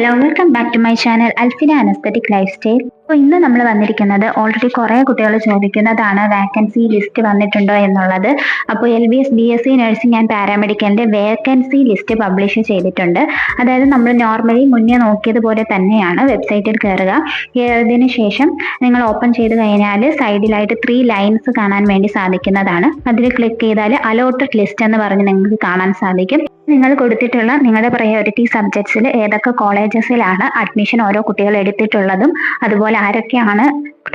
Hello, welcome back to my channel Alfina an aesthetic lifestyle. അപ്പോൾ ഇന്ന് നമ്മൾ വന്നിരിക്കുന്നത് ഓൾറെഡി കുറേ കുട്ടികൾ ചോദിക്കുന്നതാണ്, വാക്കൻസി ലിസ്റ്റ് വന്നിട്ടുണ്ടോ എന്നുള്ളത്. അപ്പോൾ LBS BSc നഴ്സിംഗ് ആൻഡ് പാരാമെഡിക്കലിന്റെ വേക്കൻസി ലിസ്റ്റ് പബ്ലിഷ് ചെയ്തിട്ടുണ്ട്. അതായത് നമ്മൾ നോർമലി മുന്നേ നോക്കിയതുപോലെ തന്നെയാണ്. വെബ്സൈറ്റിൽ കയറുക, കയറിയതിന് ശേഷം നിങ്ങൾ ഓപ്പൺ ചെയ്ത് കഴിഞ്ഞാൽ സൈഡിലായിട്ട് 3 ലൈൻസ് കാണാൻ വേണ്ടി സാധിക്കുന്നതാണ്. അതിൽ ക്ലിക്ക് ചെയ്താൽ അലോട്ടഡ് ലിസ്റ്റ് എന്ന് പറഞ്ഞ് നിങ്ങൾക്ക് കാണാൻ സാധിക്കും. നിങ്ങൾ കൊടുത്തിട്ടുള്ള നിങ്ങളുടെ പ്രയോറിറ്റി സബ്ജക്ട്സിൽ ഏതൊക്കെ കോളേജസിലാണ് അഡ്മിഷൻ ഓരോ കുട്ടികൾ എടുത്തിട്ടുള്ളതും, അതുപോലെ ആരൊക്കെയാണ്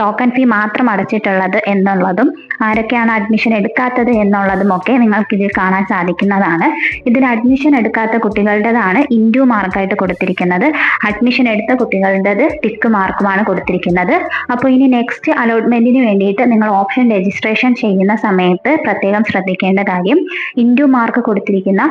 ടോക്കൺ ഫീ മാത്രം അടച്ചിട്ടുള്ളത് എന്നുള്ളതും, ആരൊക്കെയാണ് അഡ്മിഷൻ എടുക്കാത്തത് എന്നുള്ളതും ഒക്കെ നിങ്ങൾക്ക് ഇതിൽ കാണാൻ സാധിക്കുന്നതാണ്. ഇതിൽ അഡ്മിഷൻ എടുക്കാത്ത കുട്ടികളുടേതാണ് ഇൻഡു മാർക്കായിട്ട് കൊടുത്തിരിക്കുന്നത്. അഡ്മിഷൻ എടുത്ത കുട്ടികളുടേത് ടിക്ക് മാർക്കുമാണ് കൊടുത്തിരിക്കുന്നത്. അപ്പോൾ ഇനി നെക്സ്റ്റ് അലോട്ട്മെന്റിന് വേണ്ടിയിട്ട് നിങ്ങൾ ഓപ്ഷൻ രജിസ്ട്രേഷൻ ചെയ്യുന്ന സമയത്ത് പ്രത്യേകം ശ്രദ്ധിക്കേണ്ട കാര്യം, ഇൻഡു മാർക്ക് കൊടുത്തിരിക്കുന്ന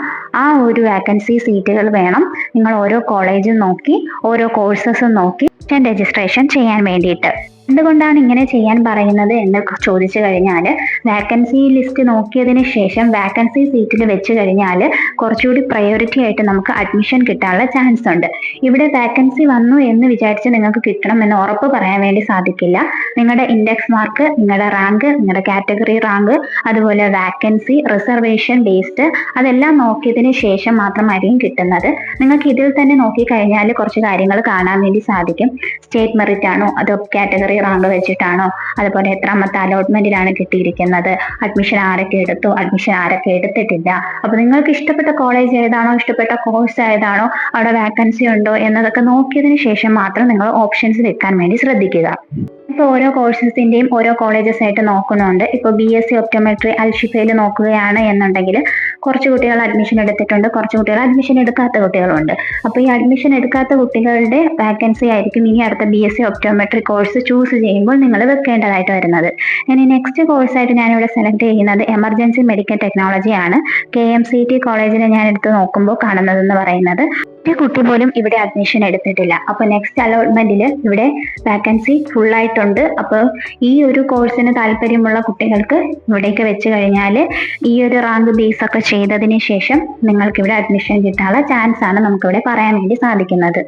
ആ ഒരു വാക്കൻസി സീറ്റുകൾ വേണം നിങ്ങൾ ഓരോ കോളേജും നോക്കി ഓരോ കോഴ്സസും നോക്കി രജിസ്ട്രേഷൻ ചെയ്യാൻ വേണ്ടിയിട്ട്. എന്തുകൊണ്ടാണ് ഇങ്ങനെ ചെയ്യാൻ പറയുന്നത് എന്ന് ചോദിച്ചു കഴിഞ്ഞാൽ, വാക്കൻസി ലിസ്റ്റ് നോക്കിയതിന് ശേഷം വാക്കൻസി സീറ്റിൽ വെച്ച് കഴിഞ്ഞാൽ കുറച്ചുകൂടി പ്രയോറിറ്റി ആയിട്ട് നമുക്ക് അഡ്മിഷൻ കിട്ടാനുള്ള ചാൻസ് ഉണ്ട്. ഇവിടെ വാക്കൻസി വന്നു എന്ന് വിചാരിച്ച് നിങ്ങൾക്ക് കിട്ടണം എന്ന് ഉറപ്പ് പറയാൻ വേണ്ടി സാധിക്കില്ല. നിങ്ങളുടെ ഇൻഡെക്സ് മാർക്ക്, നിങ്ങളുടെ റാങ്ക്, നിങ്ങളുടെ കാറ്റഗറി റാങ്ക്, അതുപോലെ വാക്കൻസി, റിസർവേഷൻ ബേസ്ഡ് അതെല്ലാം നോക്കിയതിന് ശേഷം മാത്രമായിരിക്കും കിട്ടുന്നത്. നിങ്ങൾക്ക് ഇതിൽ തന്നെ നോക്കിക്കഴിഞ്ഞാൽ കുറച്ച് കാര്യങ്ങൾ കാണാൻ വേണ്ടി സാധിക്കും. സ്റ്റേറ്റ് മെറിറ്റ് ആണോ അതോ കാറ്റഗറി റാങ്ക് വെച്ചിട്ടാണോ, അതുപോലെ എത്രാമത്തെ അലോട്ട്മെന്റിലാണ് കിട്ടിയിരിക്കുന്നത്, അഡ്മിഷൻ ആരൊക്കെ എടുത്തു, അഡ്മിഷൻ ആരൊക്കെ എടുത്തിട്ടില്ല. അപ്പൊ നിങ്ങൾക്ക് ഇഷ്ടപ്പെട്ട കോളേജ് ഏതാണോ, ഇഷ്ടപ്പെട്ട കോഴ്സ് ഏതാണോ, അവിടെ വാക്കൻസി ഉണ്ടോ എന്നതൊക്കെ നോക്കിയതിന് ശേഷം മാത്രം നിങ്ങൾ ഓപ്ഷൻസ് വെക്കാൻ വേണ്ടി ശ്രദ്ധിക്കുക. ഇപ്പോൾ ഓരോ കോഴ്സസിന്റെയും ഓരോ കോളേജസ് ആയിട്ട് നോക്കുന്നുണ്ട്. ഇപ്പോൾ BSc ഒപ്റ്റോമെട്രി അൽഷിഫയിൽ നോക്കുകയാണ് എന്നുണ്ടെങ്കിൽ കുറച്ച് കുട്ടികൾ അഡ്മിഷൻ എടുത്തിട്ടുണ്ട്, കുറച്ച് കുട്ടികൾ അഡ്മിഷൻ എടുക്കാത്ത കുട്ടികളുണ്ട്. അപ്പോൾ ഈ അഡ്മിഷൻ എടുക്കാത്ത കുട്ടികളുടെ വാക്കൻസി ആയിരിക്കും ഇനി അടുത്ത BSc ഒപ്റ്റോമെട്രി കോഴ്സ് ചൂസ് ചെയ്യുമ്പോൾ നിങ്ങൾ വെക്കേണ്ടതായിട്ട് വരുന്നത്. ഇനി നെക്സ്റ്റ് കോഴ്സായിട്ട് ഞാനിവിടെ സെലക്ട് ചെയ്യുന്നത് എമർജൻസി മെഡിക്കൽ ടെക്നോളജി ആണ്. KMCT കോളേജിൽ ഞാൻ എടുത്ത് നോക്കുമ്പോൾ കാണുന്നതെന്ന് പറയുന്നത് ഒരു കുട്ടി പോലും ഇവിടെ അഡ്മിഷൻ എടുത്തിട്ടില്ല. അപ്പോൾ നെക്സ്റ്റ് അലോട്ട്മെന്റിൽ ഇവിടെ വാക്കൻസി ഫുൾ ആയിട്ടുണ്ട്. അപ്പോൾ ഈ ഒരു കോഴ്സിന് താല്പര്യമുള്ള കുട്ടികൾക്ക് ഇവിടേക്ക് വെച്ച് കഴിഞ്ഞാൽ ഈ ഒരു റാങ്ക് ബേസ് ഒക്കെ ചെയ്തതിന് ശേഷം നിങ്ങൾക്ക് ഇവിടെ അഡ്മിഷൻ കിട്ടാനുള്ള ചാൻസ് ആണ് നമുക്കിവിടെ പറയാൻ വേണ്ടി സാധിക്കുന്നത്.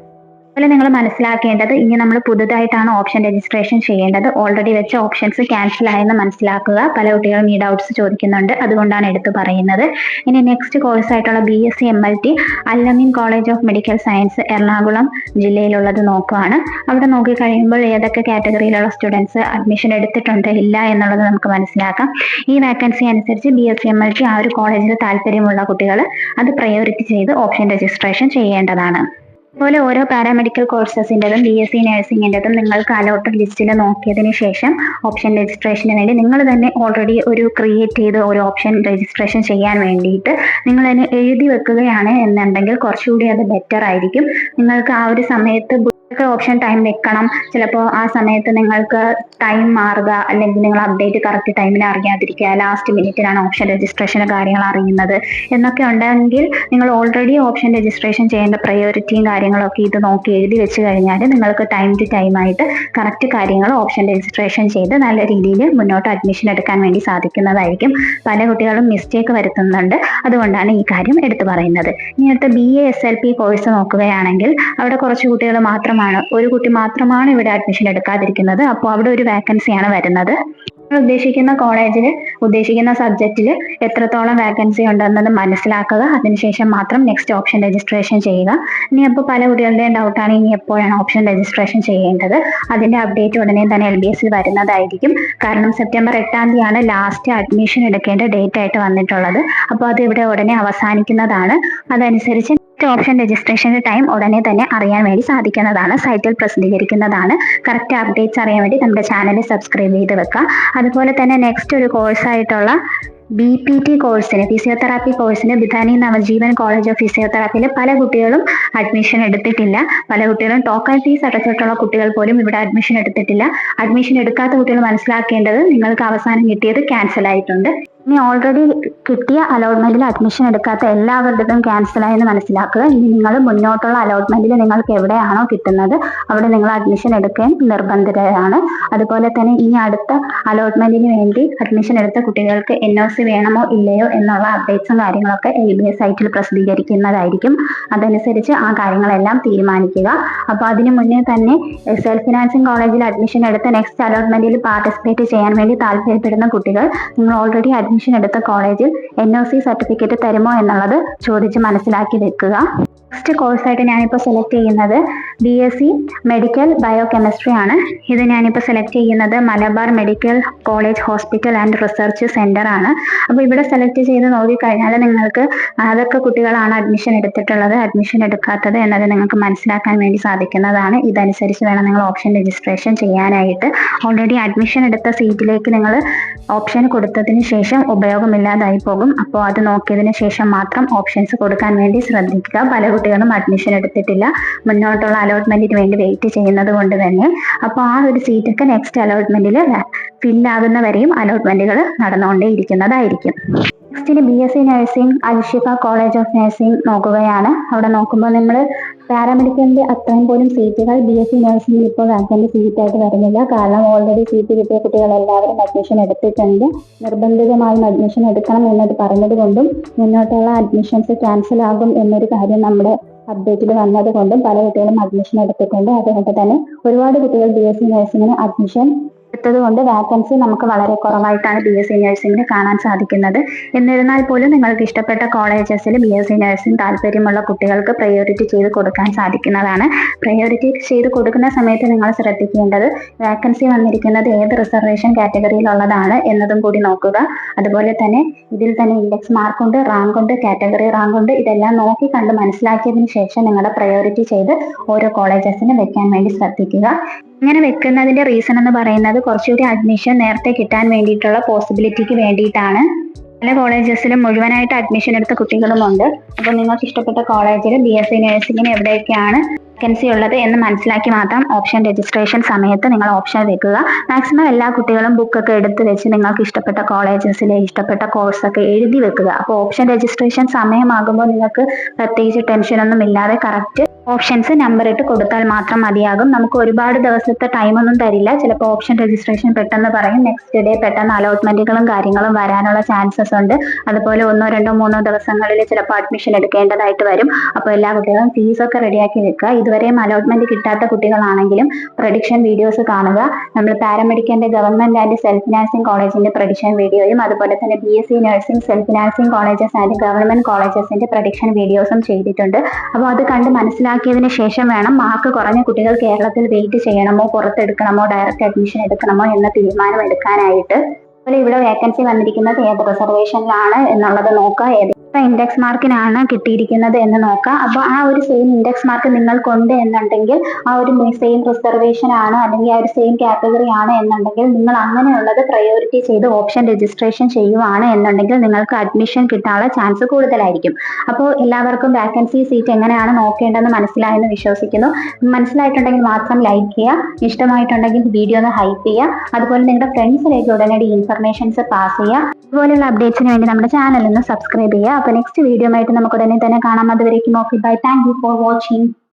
അതുപോലെ നിങ്ങൾ മനസ്സിലാക്കേണ്ടത്, ഇനി നമ്മൾ പുതുതായിട്ടാണ് ഓപ്ഷൻ രജിസ്ട്രേഷൻ ചെയ്യേണ്ടത്. ഓൾറെഡി വെച്ച ഓപ്ഷൻസ് ക്യാൻസൽ ആയെന്ന് മനസ്സിലാക്കുക. പല കുട്ടികളും ഈ ഡൗട്ട്സ് ചോദിക്കുന്നുണ്ട്, അതുകൊണ്ടാണ് എടുത്തു പറയുന്നത്. ഇനി നെക്സ്റ്റ് കോഴ്സ് ആയിട്ടുള്ള BSc MLT Al Ameen college of medical science Ernakulam ജില്ലയിലുള്ളത് നോക്കുകയാണ്. അവിടെ നോക്കി കഴിയുമ്പോൾ ഏതൊക്കെ കാറ്റഗറിയിലുള്ള സ്റ്റുഡൻസ് അഡ്മിഷൻ എടുത്തിട്ടുണ്ട് ഇല്ല എന്നുള്ളത് നമുക്ക് മനസ്സിലാക്കാം. ഈ വാക്കൻസി അനുസരിച്ച് BSc MLT ആ ഒരു കോളേജിൽ താല്പര്യമുള്ള കുട്ടികൾ അത് പ്രയോറിറ്റി ചെയ്ത് ഓപ്ഷൻ രജിസ്ട്രേഷൻ ചെയ്യേണ്ടതാണ്. അതുപോലെ ഓരോ പാരാമെഡിക്കൽ കോഴ്സസിൻ്റെതും BSc നഴ്സിംഗിൻ്റെതും നിങ്ങൾക്ക് അലോട്ടഡ് ലിസ്റ്റിൽ നോക്കിയതിന് ശേഷം ഓപ്ഷൻ രജിസ്ട്രേഷന് വേണ്ടി നിങ്ങൾ തന്നെ ഓൾറെഡി ഒരു ക്രിയേറ്റ് ചെയ്ത് ഒരു ഓപ്ഷൻ രജിസ്ട്രേഷൻ ചെയ്യാൻ വേണ്ടിയിട്ട് നിങ്ങൾ തന്നെ എഴുതി വെക്കുകയാണ് എന്നുണ്ടെങ്കിൽ കുറച്ചുകൂടി അത് ബെറ്റർ ആയിരിക്കും. നിങ്ങൾക്ക് ആ ഒരു സമയത്ത് ഓപ്ഷൻ ടൈം വെക്കണം, ചിലപ്പോൾ ആ സമയത്ത് നിങ്ങൾക്ക് ടൈം മാറുക, അല്ലെങ്കിൽ നിങ്ങൾ അപ്ഡേറ്റ് കറക്റ്റ് ടൈമിന് അറിയാതിരിക്കുക, ലാസ്റ്റ് മിനിറ്റിലാണ് ഓപ്ഷൻ രജിസ്ട്രേഷൻ്റെ കാര്യങ്ങൾ അറിയുന്നത് എന്നൊക്കെ ഉണ്ടെങ്കിൽ നിങ്ങൾ ഓൾറെഡി ഓപ്ഷൻ രജിസ്ട്രേഷൻ ചെയ്യേണ്ട പ്രയോറിറ്റിയും കാര്യങ്ങളൊക്കെ ഇത് നോക്കി എഴുതി വെച്ച് കഴിഞ്ഞാൽ നിങ്ങൾക്ക് ടൈം ടു ടൈം ആയിട്ട് കറക്റ്റ് കാര്യങ്ങൾ ഓപ്ഷൻ രജിസ്ട്രേഷൻ ചെയ്ത് നല്ല രീതിയിൽ മുന്നോട്ട് അഡ്മിഷൻ എടുക്കാൻ വേണ്ടി സാധിക്കുന്നതായിരിക്കും. പല കുട്ടികളും മിസ്റ്റേക്ക് വരുത്തുന്നുണ്ട്, അതുകൊണ്ടാണ് ഈ കാര്യം എടുത്തു പറയുന്നത്. ഇനി അടുത്ത BA SLP കോഴ്സ് നോക്കുകയാണെങ്കിൽ അവിടെ കുറച്ച് കുട്ടികൾ മാത്രമാണ്, ഒരു കുട്ടി മാത്രമാണ് ഇവിടെ അഡ്മിഷൻ എടുക്കാതിരിക്കുന്നത്. അപ്പോൾ അവിടെ ഒരു വാക്കൻസിയാണ് വരുന്നത്. ഉദ്ദേശിക്കുന്ന കോളേജിൽ ഉദ്ദേശിക്കുന്ന സബ്ജക്റ്റിൽ എത്രത്തോളം വാക്കൻസി ഉണ്ടെന്നത് മനസ്സിലാക്കുക. അതിനുശേഷം മാത്രം നെക്സ്റ്റ് ഓപ്ഷൻ രജിസ്ട്രേഷൻ ചെയ്യുക. ഇനി അപ്പോൾ പല കുട്ടികളുടെയും ഡൗട്ടാണ്, ഇനി എപ്പോഴാണ് ഓപ്ഷൻ രജിസ്ട്രേഷൻ ചെയ്യേണ്ടത്. അതിന്റെ അപ്ഡേറ്റ് ഉടനെ തന്നെ LBSൽ വരുന്നതായിരിക്കും. കാരണം സെപ്റ്റംബർ 8-ാം തീയതിയാണ് ലാസ്റ്റ് അഡ്മിഷൻ എടുക്കേണ്ട ഡേറ്റ് ആയിട്ട് വന്നിട്ടുള്ളത്. അപ്പോൾ അത് ഇവിടെ ഉടനെ അവസാനിക്കുന്നതാണ്. അതനുസരിച്ച് ഓപ്ഷൻ രജിസ്ട്രേഷന്റെ ടൈം ഉടനെ തന്നെ അറിയാൻ വേണ്ടി സാധിക്കുന്നതാണ്. സൈറ്റിൽ പ്രസിദ്ധീകരിക്കുന്നതാണ്. കറക്റ്റ് അപ്ഡേറ്റ്സ് അറിയാൻ വേണ്ടി നമ്മുടെ ചാനൽ സബ്സ്ക്രൈബ് ചെയ്ത് വെക്കാം. അതുപോലെ തന്നെ നെക്സ്റ്റ് ഒരു കോഴ്സായിട്ടുള്ള BPT കോഴ്സിന്, ഫിസിയോതെറാപ്പി കോഴ്സിന് ബിധാനി നവജീവൻ കോളേജ് ഓഫ് ഫിസിയോതെറാപ്പിയിൽ പല കുട്ടികളും അഡ്മിഷൻ എടുത്തിട്ടില്ല. പല കുട്ടികളും ടോക്കൺ ഫീസ് അടച്ചിട്ടുള്ള കുട്ടികൾ പോലും ഇവിടെ അഡ്മിഷൻ എടുത്തിട്ടില്ല. അഡ്മിഷൻ എടുക്കാത്ത കുട്ടികൾ മനസ്സിലാക്കേണ്ടത് നിങ്ങൾക്ക് അവസാനം കിട്ടിയത് ക്യാൻസൽ ആയിട്ടുണ്ട്. ഇനി ഓൾറെഡി കിട്ടിയ അലോട്ട്മെന്റിൽ അഡ്മിഷൻ എടുക്കാത്ത എല്ലാവരുടേതും ക്യാൻസലായി എന്ന് മനസ്സിലാക്കുക. ഇനി നിങ്ങൾ മുന്നോട്ടുള്ള അലോട്ട്മെന്റിൽ നിങ്ങൾക്ക് എവിടെയാണോ കിട്ടുന്നത് അവിടെ നിങ്ങൾ അഡ്മിഷൻ എടുക്കാൻ നിർബന്ധിതരാണ്. അതുപോലെ തന്നെ ഇനി അടുത്ത അലോട്ട്മെന്റിന് വേണ്ടി അഡ്മിഷൻ എടുത്ത കുട്ടികൾക്ക് NOC വേണമോ ഇല്ലയോ എന്നുള്ള അപ്ഡേറ്റ്സും കാര്യങ്ങളൊക്കെ LBS സൈറ്റിൽ പ്രസിദ്ധീകരിക്കുന്നതായിരിക്കും. അതനുസരിച്ച് ആ കാര്യങ്ങളെല്ലാം തീരുമാനിക്കുക. അപ്പോൾ അതിനു മുന്നേ തന്നെ സെൽഫ് ഫിനാൻസിങ് കോളേജിൽ അഡ്മിഷൻ എടുത്ത നെക്സ്റ്റ് അലോട്ട്മെന്റിൽ പാർട്ടിസിപ്പേറ്റ് ചെയ്യാൻ വേണ്ടി താല്പര്യപ്പെടുന്ന കുട്ടികൾ നിങ്ങൾ ഓൾറെഡി അഡ്മിഷൻ എടുത്ത കോളേജിൽ NOC സർട്ടിഫിക്കറ്റ് തരുമോ എന്നുള്ളത് ചോദിച്ച് മനസ്സിലാക്കി വെക്കുക. നെക്സ്റ്റ് കോഴ്സായിട്ട് ഞാനിപ്പോൾ സെലക്ട് ചെയ്യുന്നത് BSc മെഡിക്കൽ ബയോകെമിസ്ട്രി ആണ്. ഇത് ഞാനിപ്പോൾ സെലക്ട് ചെയ്യുന്നത് Malabar medical college hospital and research centre ആണ്. അപ്പോൾ ഇവിടെ സെലക്ട് ചെയ്ത് നോക്കിക്കഴിഞ്ഞാൽ നിങ്ങൾക്ക് അതൊക്കെ കുട്ടികളാണ് അഡ്മിഷൻ എടുത്തിട്ടുള്ളത്, അഡ്മിഷൻ എടുക്കാത്തത് എന്നത് നിങ്ങൾക്ക് മനസ്സിലാക്കാൻ വേണ്ടി സാധിക്കുന്നതാണ്. ഇതനുസരിച്ച് വേണം നിങ്ങൾ ഓപ്ഷൻ രജിസ്ട്രേഷൻ ചെയ്യാനായിട്ട്. ഓൾറെഡി അഡ്മിഷൻ എടുത്ത സീറ്റിലേക്ക് നിങ്ങൾ ഓപ്ഷൻ കൊടുത്തതിന് ശേഷം ഉപയോഗമില്ലാതായി പോകും. അപ്പോൾ അത് നോക്കിയതിന് ശേഷം മാത്രം ഓപ്ഷൻസ് കൊടുക്കാൻ വേണ്ടി ശ്രദ്ധിക്കുക. പല കുട്ടികളും അഡ്മിഷൻ എടുത്തിട്ടില്ല, മുന്നോട്ടുള്ള അലോട്ട്മെന്റിന് വേണ്ടി വെയിറ്റ് ചെയ്യുന്നത് കൊണ്ട് തന്നെ. അപ്പോൾ ആ ഒരു സീറ്റൊക്കെ നെക്സ്റ്റ് അലോട്ട്മെന്റിൽ ഫില്ലാകുന്നവരെയും അലോട്ട്മെന്റുകൾ നടന്നുകൊണ്ടേയിരിക്കുന്നതായിരിക്കും. നെക്സ്റ്റിന് BSc nursing Al Shifa college of nursing നോക്കുകയാണ്. അവിടെ നോക്കുമ്പോൾ നമ്മൾ പാരാമെഡിക്കലിന്റെ അത്രയും പോലും സീറ്റുകൾ BSc നഴ്സിംഗിൽ ഇപ്പോൾ വാക്കന്റ് സീറ്റായിട്ട് വരുന്നില്ല. കാരണം ഓൾറെഡി സീറ്റ് കിട്ടിയ കുട്ടികൾ എല്ലാവരും അഡ്മിഷൻ എടുത്തിട്ടുണ്ട്. നിർബന്ധിതമായും അഡ്മിഷൻ എടുക്കണം എന്നത് പറഞ്ഞത് കൊണ്ടും മുന്നോട്ടുള്ള അഡ്മിഷൻസ് ക്യാൻസൽ ആകും എന്നൊരു കാര്യം നമ്മുടെ അപ്ഡേറ്റിൽ വന്നത് കൊണ്ടും പല കുട്ടികളും അഡ്മിഷൻ എടുത്തിട്ടുണ്ട്. അതുകൊണ്ട് തന്നെ ഒരുപാട് കുട്ടികൾ BSc നഴ്സിംഗിന് അഡ്മിഷൻ എടുത്തത് കൊണ്ട് വാക്കൻസി നമുക്ക് വളരെ കുറവായിട്ടാണ് BSc നഴ്സിംഗിന് കാണാൻ സാധിക്കുന്നത്. എന്നിരുന്നാൽ പോലും നിങ്ങൾക്ക് ഇഷ്ടപ്പെട്ട കോളേജസിൽ BSc നഴ്സിംഗ് താല്പര്യമുള്ള കുട്ടികൾക്ക് പ്രയോറിറ്റി ചെയ്ത് കൊടുക്കാൻ സാധിക്കുന്നതാണ്. പ്രയോറിറ്റി ചെയ്ത് കൊടുക്കുന്ന സമയത്ത് നിങ്ങൾ ശ്രദ്ധിക്കേണ്ടത് വാക്കൻസി വന്നിരിക്കുന്നത് ഏത് റിസർവേഷൻ കാറ്റഗറിയിലുള്ളതാണ് എന്നതും കൂടി നോക്കുക. അതുപോലെ തന്നെ ഇതിൽ തന്നെ ഇൻഡെക്സ് മാർക്കുണ്ട്, റാങ്കുണ്ട്, കാറ്റഗറി റാങ്കുണ്ട്. ഇതെല്ലാം നോക്കി കണ്ട് മനസ്സിലാക്കിയതിന് ശേഷം നിങ്ങളുടെ പ്രയോറിറ്റി ചെയ്ത് ഓരോ കോളേജസിന് വെക്കാൻ വേണ്ടി ശ്രദ്ധിക്കുക. ഇങ്ങനെ വെക്കുന്നതിന്റെ റീസൺ എന്ന് പറയുന്നത് കുറച്ചുകൂടി അഡ്മിഷൻ നേരത്തെ കിട്ടാൻ വേണ്ടിയിട്ടുള്ള പോസിബിലിറ്റിക്ക് വേണ്ടിയിട്ടാണ്. പല കോളേജസിലും മുഴുവനായിട്ട് അഡ്മിഷൻ എടുത്ത കുട്ടികളുമുണ്ട്. അപ്പോൾ നിങ്ങൾക്ക് ഇഷ്ടപ്പെട്ട കോളേജിൽ BSc നഴ്സിംഗിന് എവിടെയൊക്കെയാണ് വേക്കൻസി ഉള്ളത് എന്ന് മനസ്സിലാക്കി മാത്രം ഓപ്ഷൻ രജിസ്ട്രേഷൻ സമയത്ത് നിങ്ങൾ ഓപ്ഷൻ വെക്കുക. മാക്സിമം എല്ലാ കുട്ടികളും ബുക്കൊക്കെ എടുത്ത് വെച്ച് നിങ്ങൾക്ക് ഇഷ്ടപ്പെട്ട കോളേജസിലെ ഇഷ്ടപ്പെട്ട കോഴ്സൊക്കെ എഴുതി വെക്കുക. അപ്പോൾ ഓപ്ഷൻ രജിസ്ട്രേഷൻ സമയമാകുമ്പോൾ നിങ്ങൾക്ക് പ്രത്യേകിച്ച് ടെൻഷനൊന്നും ഇല്ലാതെ കറക്റ്റ് ഓപ്ഷൻസ് നമ്പർ ഇട്ട് കൊടുത്താൽ മാത്രം മതിയാകും. നമുക്ക് ഒരുപാട് ദിവസത്തെ ടൈമൊന്നും തരില്ല. ചിലപ്പോൾ ഓപ്ഷൻ രജിസ്ട്രേഷൻ പെട്ടെന്ന് പറയും, നെക്സ്റ്റ് ഡേ പെട്ടെന്ന് അലോട്ട്മെന്റുകളും കാര്യങ്ങളും വരാനുള്ള ചാൻസസ് ഉണ്ട്. അതുപോലെ 1, 2, 3 ദിവസങ്ങളിൽ ചിലപ്പോൾ അഡ്മിഷൻ എടുക്കേണ്ടതായിട്ട് വരും. അപ്പോൾ എല്ലാ കുട്ടികളും ഫീസൊക്കെ റെഡിയാക്കി വെക്കുക. ഇതുവരെയും അലോട്ട്മെന്റ് കിട്ടാത്ത കുട്ടികളാണെങ്കിലും പ്രഡിക്ഷൻ വീഡിയോസ് കാണുക. നമ്മൾ പാരാമെഡിക്കലിന്റെ ഗവൺമെന്റ് ആൻഡ് സെൽഫ് ഫിനാൻസിംഗ് കോളേജിന്റെ പ്രഡിക്ഷൻ വീഡിയോയും അതുപോലെ തന്നെ BSc nursing self financing colleges and government കോളേജസിന്റെ പ്രഡിക്ഷൻ വീഡിയോസും ചെയ്തിട്ടുണ്ട്. അപ്പോൾ അത് കണ്ട് മനസ്സിലാക്കിയതിന് ശേഷം വേണം മാർക്ക് കുറഞ്ഞ കുട്ടികൾ കേരളത്തിൽ വെയിറ്റ് ചെയ്യണമോ, പുറത്തെടുക്കണമോ, ഡയറക്റ്റ് അഡ്മിഷൻ എടുക്കണമോ എന്ന തീരുമാനം എടുക്കാനായിട്ട്. അതുപോലെ ഇവിടെ വേക്കൻസി വന്നിരിക്കുന്നത് ഏത് റിസർവേഷനിലാണ് എന്നുള്ളത് നോക്കുക, ഏത് ഇൻഡെക്സ് മാർക്കിനാണ് കിട്ടിയിരിക്കുന്നത് എന്ന് നോക്കാം. അപ്പോൾ ആ ഒരു സെയിം ഇൻഡെക്സ് മാർക്ക് നിങ്ങൾക്കുണ്ട് എന്നുണ്ടെങ്കിൽ, ആ ഒരു സെയിം റിസർവേഷൻ ആണ് അല്ലെങ്കിൽ ആ ഒരു സെയിം കാറ്റഗറി ആണ് എന്നുണ്ടെങ്കിൽ, നിങ്ങൾ അങ്ങനെയുള്ളത് പ്രയോറിറ്റി ചെയ്ത് ഓപ്ഷൻ രജിസ്ട്രേഷൻ ചെയ്യുവാണ് എന്നുണ്ടെങ്കിൽ നിങ്ങൾക്ക് അഡ്മിഷൻ കിട്ടാനുള്ള ചാൻസ് കൂടുതലായിരിക്കും. അപ്പോൾ എല്ലാവർക്കും വാക്കൻസി സീറ്റ് എങ്ങനെയാണ് നോക്കേണ്ടതെന്ന് മനസ്സിലായെന്ന് വിശ്വസിക്കുന്നു. മനസ്സിലായിട്ടുണ്ടെങ്കിൽ മാത്രം ലൈക്ക് ചെയ്യുക, ഇഷ്ടമായിട്ടുണ്ടെങ്കിൽ വീഡിയോ ഒന്ന് ഹൈപ്പ് ചെയ്യുക. അതുപോലെ നിങ്ങളുടെ ഫ്രണ്ട്സിലേക്ക് ഉടനടി ഇൻഫർമേഷൻസ് പാസ് ചെയ്യുക. അതുപോലെയുള്ള അപ്ഡേറ്റ്സിന് വേണ്ടി നമ്മുടെ ചാനൽ ഒന്ന് സബ്സ്ക്രൈബ് ചെയ്യുക. അപ്പോൾ നെക്സ്റ്റ് വീഡിയോ ആയിട്ട് നമുക്ക് ഉടനെ തന്നെ കാണാം. അതുവരേക്കും okay, bye. Thank you for watching.